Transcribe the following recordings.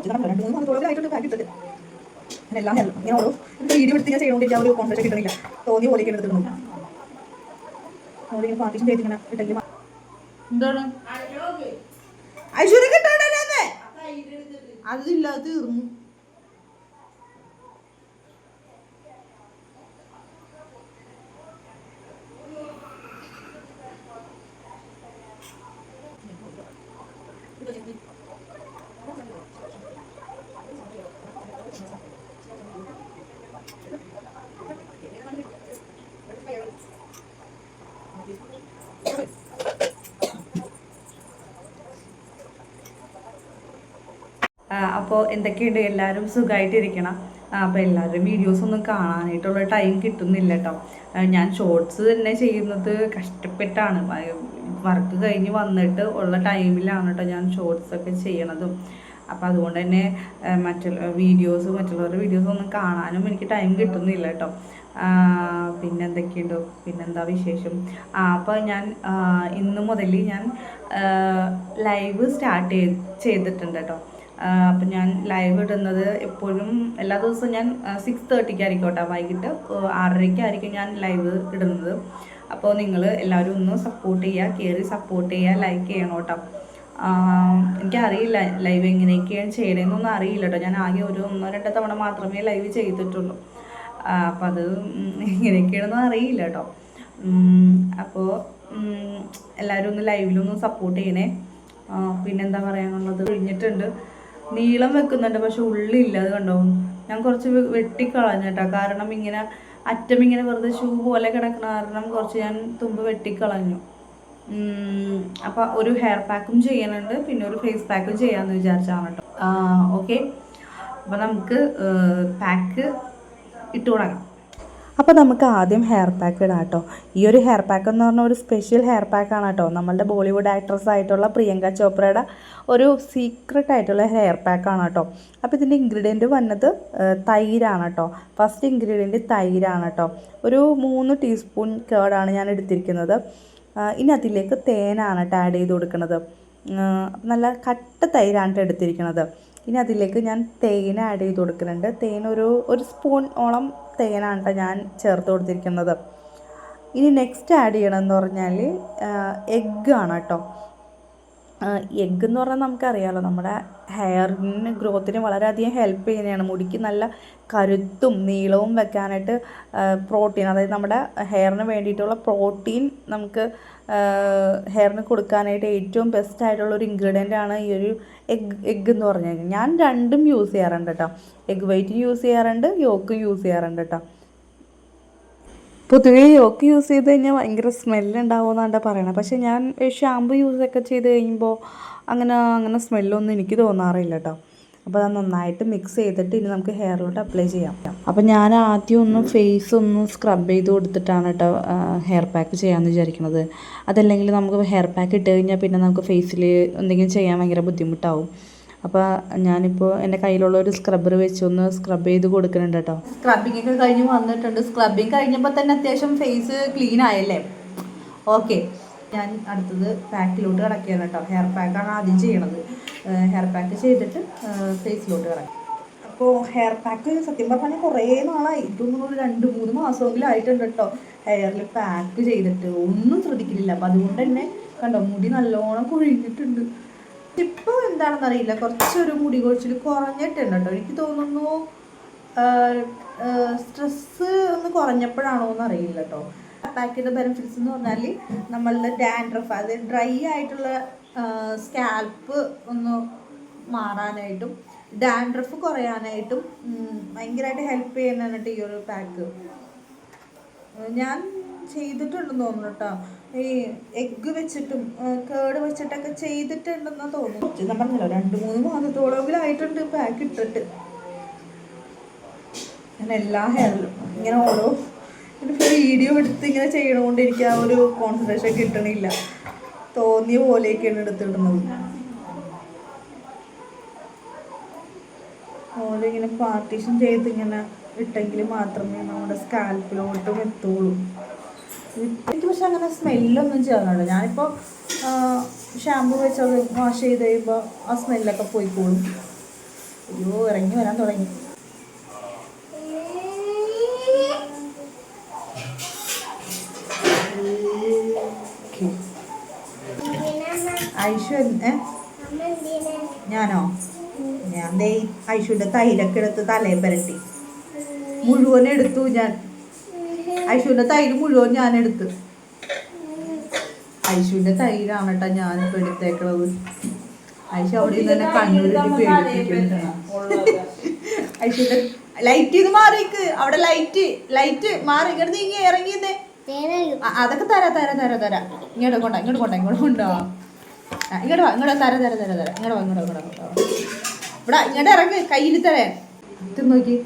രണ്ട് മൂന്ന് മണിക്കൂറിലായിട്ടുണ്ട് പാക്ക് ഇട്ടിട്ട് എല്ലാം ഇങ്ങനെ ഓരോ വീഡിയോ എടുത്ത് ഞാൻ ചെയ്തുകൊണ്ടിരിക്കുക ഒരു കോൺഫിഡൻസ് കിട്ടണില്ല തോന്നിയ പോലെയൊക്കെ എടുത്തിരുന്നു നമ്മളിങ്ങനെ പാർട്ടീഷൻ ചെയ്തിങ്ങനെ ഇട്ടെങ്കിൽ എന്താണ് ഐശ്വര്യ കിട്ടാണ്ടേ അതില്ല തീർന്നു അപ്പോൾ എന്തൊക്കെയുണ്ട് എല്ലാവരും സുഖമായിട്ടിരിക്കണം. അപ്പോൾ എല്ലാവരും വീഡിയോസൊന്നും കാണാനായിട്ടുള്ള ടൈം കിട്ടുന്നില്ല കേട്ടോ. ഞാൻ ഷോർട്സ് തന്നെ ചെയ്യുന്നത് കഷ്ടപ്പെട്ടാണ്. വർക്ക് കഴിഞ്ഞ് വന്നിട്ട് ഉള്ള ടൈമിലാണ് കേട്ടോ ഞാൻ ഷോർട്സൊക്കെ ചെയ്യണതും. അപ്പോൾ അതുകൊണ്ട് തന്നെ മറ്റുള്ളവരുടെ വീഡിയോസൊന്നും കാണാനും എനിക്ക് ടൈം കിട്ടുന്നില്ല കേട്ടോ. പിന്നെ എന്തൊക്കെയുണ്ടോ പിന്നെന്താ വിശേഷം? അപ്പോൾ ഞാൻ ഇന്ന് മുതൽ ഞാൻ ലൈവ് സ്റ്റാർട്ട് ചെയ്തിട്ടുണ്ട് കേട്ടോ. അപ്പം ഞാൻ ലൈവ് ഇടുന്നത് എപ്പോഴും എല്ലാ ദിവസവും ഞാൻ 6:30 ആയിരിക്കും കേട്ടോ, വൈകിട്ട് 6:30 ഞാൻ ലൈവ് ഇടുന്നത്. അപ്പോൾ നിങ്ങൾ എല്ലാവരും ഒന്ന് സപ്പോർട്ട് ചെയ്യുക, കയറി സപ്പോർട്ട് ചെയ്യുക, ലൈക്ക് ചെയ്യണം കേട്ടോ. എനിക്കറിയില്ല ലൈവ് എങ്ങനെയൊക്കെയാണ് ചെയ്യണമെന്നൊന്നും അറിയില്ല കേട്ടോ. ഞാൻ ആകെ ഒരു 1-2 തവണ മാത്രമേ ലൈവ് ചെയ്തിട്ടുള്ളൂ. അപ്പം അത് എങ്ങനെയൊക്കെയാണെന്നും അറിയില്ല കേട്ടോ. അപ്പോൾ എല്ലാവരും ഒന്ന് ലൈവിലൊന്ന് സപ്പോർട്ട് ചെയ്യണേ. പിന്നെന്താ പറയാനുള്ളത്, കഴിഞ്ഞിട്ടുണ്ട്. നീളം വെക്കുന്നുണ്ട് പക്ഷെ ഉള്ളില്ല, അത് കണ്ടോ. ഞാൻ കുറച്ച് വെട്ടിക്കളഞ്ഞിട്ടാ, കാരണം ഇങ്ങനെ അറ്റം ഇങ്ങനെ വെറുതെ ഷൂ പോലെ കിടക്കണ കാരണം കുറച്ച് ഞാൻ തുമ്പ് വെട്ടിക്കളഞ്ഞു. അപ്പോൾ ഒരു ഹെയർ പാക്കും ചെയ്യാനുണ്ട്, പിന്നെ ഒരു ഫേസ് പാക്കും ചെയ്യാമെന്ന് വിചാരിച്ചാണ് കേട്ടോ. ഓക്കെ, അപ്പോൾ നമുക്ക് പാക്ക് ഇട്ട് തുടങ്ങാം. അപ്പോൾ നമുക്ക് ആദ്യം ഹെയർ പാക്ക് ഇടാം കേട്ടോ. ഈ ഒരു ഹെയർ പാക്ക് എന്ന് പറഞ്ഞാൽ ഒരു സ്പെഷ്യൽ ഹെയർ പാക്കാണ് കേട്ടോ. നമ്മളുടെ ബോളിവുഡ് ആക്ട്രസ് ആയിട്ടുള്ള പ്രിയങ്ക ചോപ്രയുടെ ഒരു സീക്രട്ട് ആയിട്ടുള്ള ഹെയർ പാക്കാണ് കേട്ടോ. അപ്പോൾ ഇതിൻ്റെ ഇൻഗ്രീഡിയൻറ്റ് വന്നത് തൈരാണ് കേട്ടോ. ഫസ്റ്റ് ഇൻഗ്രീഡിയൻറ്റ് തൈരാണ് കേട്ടോ. ഒരു 3 ടീസ്പൂൺ കേടാണ് ഞാൻ എടുത്തിരിക്കുന്നത്. ഇനി അതിലേക്ക് തേനാണ് കേട്ടോ ആഡ് ചെയ്ത് കൊടുക്കുന്നത്. നല്ല കട്ട തൈരാണ് എടുത്തിരിക്കുന്നത്. ഇനി അതിലേക്ക് ഞാൻ തേൻ ആഡ് ചെയ്ത് കൊടുക്കുന്നുണ്ട്. തേൻ ഒരു സ്പൂൺ ഓളം തേനാണ് കേട്ടോ ഞാൻ ചേർത്ത് കൊടുത്തിരിക്കുന്നത്. ഇനി നെക്സ്റ്റ് ആഡ് ചെയ്യണമെന്ന് പറഞ്ഞാൽ എഗ്ഗാണ് കേട്ടോ. എഗ്ഗ് എന്ന് പറഞ്ഞാൽ നമുക്കറിയാമല്ലോ, നമ്മുടെ ഹെയറിന് ഗ്രോത്തിന് വളരെയധികം ഹെൽപ്പ് ചെയ്യുന്നതാണ്. മുടിക്ക് നല്ല കരുത്തും നീളവും വെക്കാനായിട്ട് പ്രോട്ടീൻ, അതായത് നമ്മുടെ ഹെയറിന് വേണ്ടിയിട്ടുള്ള പ്രോട്ടീൻ നമുക്ക് ഹെയറിന് കൊടുക്കാനായിട്ട് ഏറ്റവും ബെസ്റ്റ് ആയിട്ടുള്ളൊരു ഇൻഗ്രീഡിയൻ്റാണ് ഈ ഒരു എഗ്ഗ് എന്ന് പറഞ്ഞു കഴിഞ്ഞാൽ. ഞാൻ രണ്ടും യൂസ് ചെയ്യാറുണ്ട് കേട്ടോ. എഗ്ഗ് വൈറ്റും യൂസ് ചെയ്യാറുണ്ട്, യോക്കും യൂസ് ചെയ്യാറുണ്ട് കേട്ടോ. പൊതുവേ യോക്ക് യൂസ് ചെയ്ത് കഴിഞ്ഞാൽ ഭയങ്കര സ്മെല്ലുണ്ടാവുമെന്നാണ് പറയണത്. പക്ഷേ ഞാൻ ഷാമ്പു യൂസൊക്കെ ചെയ്ത് കഴിയുമ്പോൾ അങ്ങനെ സ്മെല്ലൊന്നും എനിക്ക് തോന്നാറില്ല കേട്ടോ. അപ്പോൾ അത് നന്നായിട്ട് മിക്സ് ചെയ്തിട്ട് ഇനി നമുക്ക് ഹെയറിലോട്ട് അപ്ലൈ ചെയ്യാം. അപ്പോൾ ഞാൻ ആദ്യം ഫേസ് ഒന്ന് സ്ക്രബ് ചെയ്ത് കൊടുത്തിട്ടാണ് കേട്ടോ ഹെയർ പാക്ക് ചെയ്യാമെന്ന് വിചാരിക്കുന്നത്. അതല്ലെങ്കിൽ നമുക്ക് ഹെയർ പാക്ക് ഇട്ട് കഴിഞ്ഞാൽ പിന്നെ നമുക്ക് ഫേസിൽ എന്തെങ്കിലും ചെയ്യാൻ ഭയങ്കര ബുദ്ധിമുട്ടാവും. അപ്പോൾ ഞാനിപ്പോൾ എൻ്റെ കയ്യിലുള്ള ഒരു സ്ക്രബ്ബർ വെച്ചൊന്ന് സ്ക്രബ് ചെയ്ത് കൊടുക്കുന്നുണ്ട് കേട്ടോ. സ്ക്രബിങ് ഒക്കെ കഴിഞ്ഞ് വന്നിട്ടുണ്ട്. സ്ക്രബിങ് കഴിഞ്ഞപ്പോൾ തന്നെ അത്യാവശ്യം ഫേസ് ക്ലീൻ ആയല്ലേ. ഓക്കെ, ഞാൻ അടുത്തത് പാക്കിലോട്ട് കിടക്കുകയാണ് കേട്ടോ. ഹെയർ പാക്കാണ് ആദ്യം ചെയ്യണത്. ഹെയർ പാക്ക് ചെയ്തിട്ട് ഫേസിലോട്ട് കിടക്കും. അപ്പോൾ ഹെയർ പാക്ക് സത്യം പറഞ്ഞാൽ കുറേ നാളായി, ഇതൊന്നും ഒരു 2-3 മാസമെങ്കിലും ആയിട്ടുണ്ട് കേട്ടോ ഹെയറിൽ പാക്ക് ചെയ്തിട്ട്. ഒന്നും ശ്രദ്ധിക്കുന്നില്ല. അപ്പോൾ അതുകൊണ്ട് തന്നെ കണ്ടോ മുടി നല്ലോണം കൊഴിഞ്ഞിട്ടുണ്ട്. ഇപ്പോൾ എന്താണെന്നറിയില്ല, കുറച്ചൊരു മുടി കൊഴിച്ചിൽ കുറഞ്ഞിട്ടുണ്ട് കേട്ടോ. എനിക്ക് തോന്നുന്നു സ്ട്രെസ്സ് ഒന്ന് കുറഞ്ഞപ്പോഴാണോ എന്നറിയില്ല കേട്ടോ. പാക്കിൻ്റെ ബെനിഫിറ്റ്സ് എന്ന് പറഞ്ഞാൽ നമ്മളുടെ ഡാൻഡ്രഫ്, അതായത് ഡ്രൈ ആയിട്ടുള്ള സ്കാൽപ്പ് ഒന്ന് മാറാനായിട്ടും ഡാൻഡ്രഫ് കുറയാനായിട്ടും ഭയങ്കരമായിട്ട് ഹെൽപ്പ് ചെയ്യുന്നതാണ് ഈ ഒരു പാക്ക്. ഞാൻ ചെയ്തിട്ടുണ്ടെന്ന് തോന്നുന്നു കേട്ടോ. ഈ എഗ്ഗ് വെച്ചിട്ടും കേട് വെച്ചിട്ടൊക്കെ ചെയ്തിട്ടുണ്ടെന്ന് തോന്നുന്നു. ഞാൻ പറഞ്ഞല്ലോ 2-3 മാസത്തോളമെങ്കിലായിട്ടുണ്ട് പാക്ക് ഇട്ടിട്ട്. ഞാൻ എല്ലാ ഹെയറിലും ഇങ്ങനെ ഓരോ വീഡിയോ എടുത്ത് ഇങ്ങനെ ചെയ്യണതുകൊണ്ട് എനിക്ക് ആ ഒരു കോൺസെൻട്രേഷൻ കിട്ടണില്ല. തോന്നിയ പോലെയൊക്കെയാണ് എടുത്തിടുന്നത്. അതുപോലെ ഇങ്ങനെ പാർട്ടീഷൻ ചെയ്ത് ഇങ്ങനെ ഇട്ടെങ്കിൽ മാത്രമേ നമ്മുടെ സ്കാൽപ്പിലോട്ടും എത്തുള്ളൂ. എനിക്ക് പക്ഷെ അങ്ങനെ സ്മെല്ലൊന്നും ചെയ്യാറുണ്ട്. ഞാനിപ്പോൾ ഷാമ്പു വെച്ചത് വാഷ് ചെയ്ത് കഴിയുമ്പോൾ ആ സ്മെല്ലൊക്കെ പോയിക്കോളും. അയ്യോ ഇറങ്ങി വരാൻ തുടങ്ങി. ഐഷു ഞാനോ? ഞാൻ ദേ ഐഷുവിൻ്റെ തൈരൊക്കെ എടുത്ത് തലയിൽ പുരട്ടി മുഴുവൻ എടുത്തു. ഞാൻ ഐഷുവിൻ്റെ തൈര് മുഴുവൻ ഞാൻ എടുത്ത്. ഐഷുവിൻ്റെ തൈരാണ് കേട്ടോ ഞാനിപ്പോൾ എടുത്തേക്കണത്. ഐഷു അവിടെ നിന്ന് തന്നെ കണ്ണൂരിട്ട് പേടിപ്പിക്കുന്നു. ഐഷുവിൻ്റെ ലൈറ്റ് ഇത് മാറിക്ക്, അവിടെ ലൈറ്റ് മാറി നീങ്ങി ഇറങ്ങിയതേ. അതൊക്കെ തരാ ഇങ്ങോട്ട് കൊണ്ടാ ഇങ്ങോട്ട് വാ ഇങ്ങോട്ട് തര ഇവിടെ ഇങ്ങോട്ട് ഇറങ്ങ്. കയ്യിൽ തരേ നോക്കി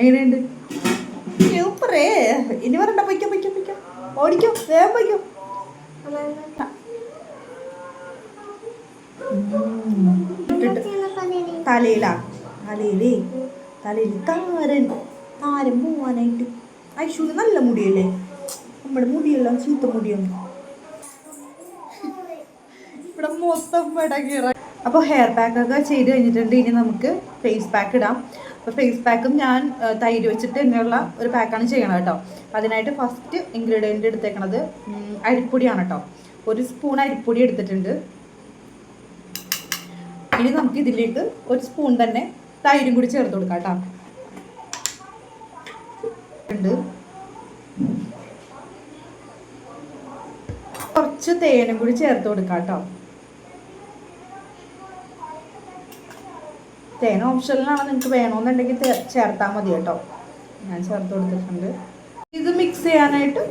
എങ്ങനെയുണ്ട്? സൂപ്പറേ. ഇനി വരണ്ട, പൊയ്ക്കോ ഓടിക്കോ, വേഗം പൊയ്ക്കോ. തലയിൽ താരം പോവാനായിട്ട്. ഐഷുവിന് നല്ല മുടിയല്ലേ? നമ്മുടെ മുടിയെല്ലാം ചീത്ത മുടിയൊന്നും ഇവിടെ മൊത്തം പടകിറ. അപ്പോൾ ഹെയർ പാക്കൊക്കെ ചെയ്ത് കഴിഞ്ഞിട്ടുണ്ട്. ഇനി നമുക്ക് ഫേസ് പാക്ക് ഇടാം. അപ്പോൾ ഫേസ് പാക്കും ഞാൻ തൈര് വെച്ചിട്ട് തന്നെയുള്ള ഒരു പാക്കാണ് ചെയ്യണം കേട്ടോ. അതിനായിട്ട് ഫസ്റ്റ് ഇൻഗ്രീഡിയൻ്റ് എടുത്തേക്കണത് അരിപ്പൊടിയാണ് കേട്ടോ. 1 സ്പൂൺ അരിപ്പൊടി എടുത്തിട്ടുണ്ട്. ഇനി നമുക്ക് ഇതിലേക്ക് 1 സ്പൂൺ തന്നെ തൈരും കൂടി ചേർത്ത് കൊടുക്കാം കേട്ടോ. കുറച്ച് തേനും കൂടി ചേർത്ത് കൊടുക്കാം കേട്ടോ. തേൻ ഓപ്ഷനിലാണ്, നിങ്ങൾക്ക് വേണമെന്നുണ്ടെങ്കിൽ ചേർത്താൽ മതി കേട്ടോ. ഞാൻ ചേർത്ത് കൊടുത്തിട്ടുണ്ട്. ഇത് മിക്സ് ചെയ്യാനായിട്ട്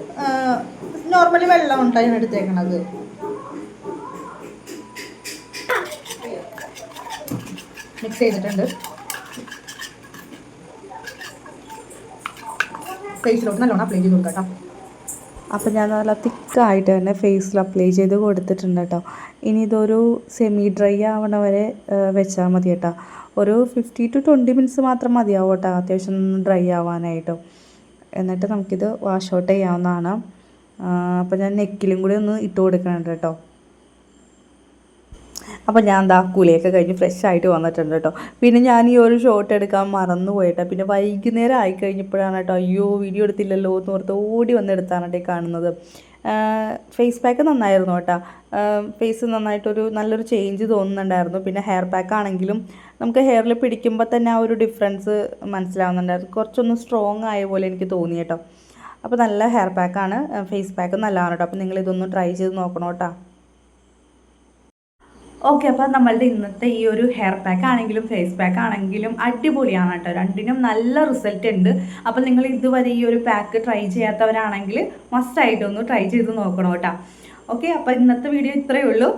നോർമലി വെള്ളം ഉണ്ടാണ് ഞാൻ എടുത്തേക്കണത്. മിക്സ് ചെയ്തിട്ടുണ്ട്. ഫേസിലോട്ട് നല്ലോണം അപ്ലൈ ചെയ്ത് കൊടുക്കാം കേട്ടോ. അപ്പോൾ ഞാൻ നല്ല തിക്കായിട്ട് തന്നെ ഫേസിൽ അപ്ലൈ ചെയ്ത് കൊടുത്തിട്ടുണ്ട് കേട്ടോ. ഇനി ഇതൊരു സെമി ഡ്രൈ ആവണ വരെ വെച്ചാൽ മതി കേട്ടോ. ഒരു 15 to 20 മിനിറ്റ്സ് മാത്രം മതിയാവും കേട്ടോ, അത്യാവശ്യം ഡ്രൈ ആവാനായിട്ട്. എന്നിട്ട് നമുക്കിത് വാഷ് ഔട്ട് ചെയ്യാവുന്നതാണ്. അപ്പോൾ ഞാൻ നെക്കിലും കൂടി ഒന്ന് ഇട്ട് കൊടുക്കുന്നുണ്ട് കേട്ടോ. അപ്പോൾ ഞാൻ എന്താ കുളിയൊക്കെ കഴിഞ്ഞ് ഫ്രഷ് ആയിട്ട് വന്നിട്ടുണ്ട് കേട്ടോ. പിന്നെ ഞാൻ ഈ ഒരു ഷോട്ട് എടുക്കാൻ മറന്നു പോയിട്ടോ. പിന്നെ വൈകുന്നേരം ആയി കഴിഞ്ഞപ്പോഴാണ് കേട്ടോ അയ്യോ വീഡിയോ എടുത്തില്ലല്ലോ എന്ന് ഓർത്ത് ഓടി വന്നെടുത്താണ് കേട്ടോ കാണുന്നത്. ഫേസ് പാക്ക് നന്നായിരുന്നു കേട്ടോ. ഫേസ് നന്നായിട്ടൊരു നല്ലൊരു ചേഞ്ച് തോന്നുന്നുണ്ടായിരുന്നു. പിന്നെ ഹെയർ പാക്ക് ആണെങ്കിലും നമുക്ക് ഹെയറിൽ പിടിക്കുമ്പോൾ തന്നെ ആ ഒരു ഡിഫറൻസ് മനസ്സിലാവുന്നുണ്ടായിരുന്നു. കുറച്ചൊന്ന് സ്ട്രോങ് ആയ പോലെ എനിക്ക് തോന്നി കേട്ടോ. അപ്പോൾ നല്ല ഹെയർ പാക്കാണ്, ഫേസ് പാക്ക് നല്ലതാണ് കേട്ടോ. അപ്പോൾ നിങ്ങളിതൊന്ന് ട്രൈ ചെയ്ത് നോക്കണം കേട്ടോ. ഓക്കെ, അപ്പോൾ നമ്മളുടെ ഇന്നത്തെ ഈ ഒരു ഹെയർ പാക്ക് ആണെങ്കിലും ഫേസ് പാക്ക് ആണെങ്കിലും അടിപൊളിയാണ് കേട്ടോ. രണ്ടിനും നല്ല റിസൾട്ട് ഉണ്ട്. അപ്പോൾ നിങ്ങൾ ഇതുവരെ ഈ ഒരു പാക്ക് ട്രൈ ചെയ്യാത്തവരാണെങ്കിൽ മസ്റ്റായിട്ടൊന്ന് ട്രൈ ചെയ്ത് നോക്കണം കേട്ടോ. ഓക്കെ, അപ്പോൾ ഇന്നത്തെ വീഡിയോ ഇത്രയേ ഉള്ളൂ.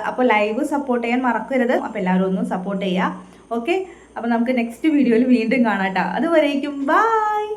അപ്പോൾ ലൈവ് സപ്പോർട്ട് ചെയ്യാൻ മറക്കരുത്. അപ്പോൾ എല്ലാവരും ഒന്ന് സപ്പോർട്ട് ചെയ്യുക. ഓക്കെ, അപ്പോൾ നമുക്ക് നെക്സ്റ്റ് വീഡിയോയിൽ വീണ്ടും കാണാം കേട്ടോ. അതുവരേക്കും ബൈ.